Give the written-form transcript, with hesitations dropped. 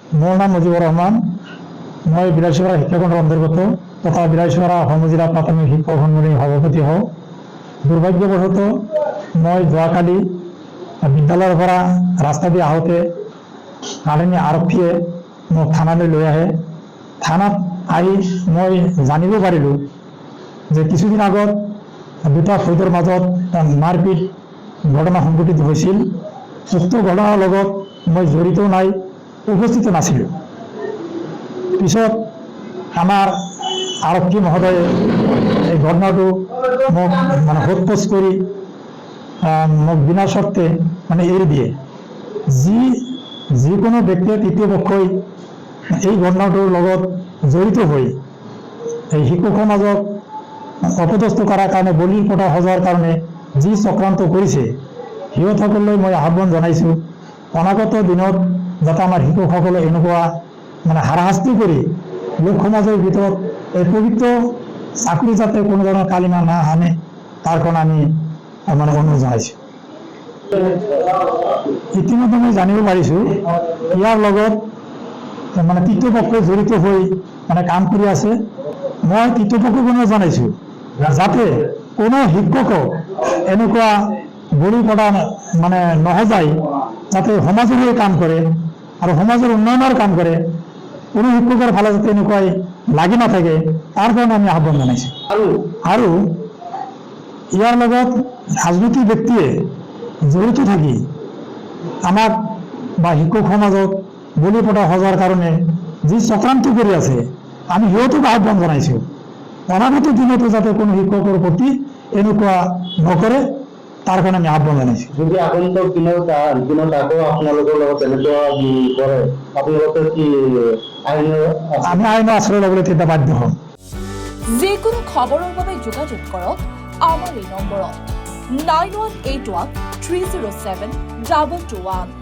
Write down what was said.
মোৰ নাম মুজিবুৰ ৰহমান। মই বিলাসীপাৰা শিক্ষাখণ্ডৰ অন্তৰ্গত তথা বিলাসীপাৰা সমজিলা প্ৰাথমিক শিক্ষক সন্মিলনীৰ সভাপতি হওঁ। দুৰ্ভাগ্যবশতঃ মই যোৱাকালি বিদ্যালয়ৰ পৰা ৰাস্তা দি আহোঁতে কালিনী আৰক্ষীয়ে মোক থানালৈ লৈ আহে। থানাত আহি মই জানিব পাৰিলোঁ যে কিছুদিন আগত দুটা ফৈদৰ মাজত মাৰপিট ঘটনা সংঘটিত হৈছিল। উক্ত ঘটনাৰ লগত মই জড়িত নাই, উপস্থিত নাছিলোঁ। পিছত আমাৰ আৰক্ষী মহোদয়ে এই ঘটনাটো মোক সোধ-পোছ কৰি মোক বিনা চৰ্তে এৰি দিয়ে। যিকোনো ব্যক্তিয়ে তৃতীয় পক্ষই এই ঘটনাটোৰ লগত জড়িত হৈ এই শিক্ষক সমাজক অপদস্থ কৰাৰ কাৰণে, বলিৰ পঠা সজোৱাৰ কাৰণে যি চক্ৰান্ত কৰিছে, সিহঁতসকললৈ মই আহ্বান জনাইছোঁ, অনাগত দিনত যাতে আমাৰ শিক্ষকসকলে এনেকুৱা হাৰাশাস্তি কৰি লোক সমাজৰ ভিতৰত এই পবিত্ৰ চাকৰি যাতে কোনো ধৰণৰ কালিমা না আনে, তাৰ কাৰণে আমি অনুৰোধ জনাইছোঁ। ইতিমধ্যে মই জানিব পাৰিছোঁ ইয়াৰ লগত তৃতীয় পক্ষই জড়িত হৈ কাম কৰি আছে। মই তৃতীয় পক্ষক জনাইছোঁ যাতে কোনো শিক্ষকক এনেকুৱা বলি পঠা নহজায়, যাতে সমাজৰ হৈ কাম কৰে আৰু সমাজৰ উন্নয়নৰ কাম কৰে। কোনো শিক্ষকৰ ফালে যাতে এনেকুৱাই লাগি নাথাকে, তাৰ কাৰণে আমি আহ্বান জনাইছোঁ। আৰু ইয়াৰ লগত ৰাজনৈতিক ব্যক্তিয়ে জড়িত থাকি আমাক বা শিক্ষক সমাজক বলি পঠা সজোৱাৰ কাৰণে যি চক্ৰান্ত কৰি আছে, আমি সিহঁতক আহ্বান জনাইছোঁ অনাগত দিনতো যাতে কোনো শিক্ষকৰ প্ৰতি এনেকুৱা নকৰে, তাৰ কাৰণে আমি আহ্বান জনাইছোঁ। যদি আগন্তুক দিনত আকৌ আপোনালোকৰ লগত এনেকুৱা কৰে, আপোনালোকে কি আমি আইনৰ আশ্ৰয় ল'বলৈ তেতিয়া বাধ্য হ'ম। যিকোনো খবৰৰ বাবে যোগাযোগ কৰক আমাৰ এই নম্বৰত 9181 307 221।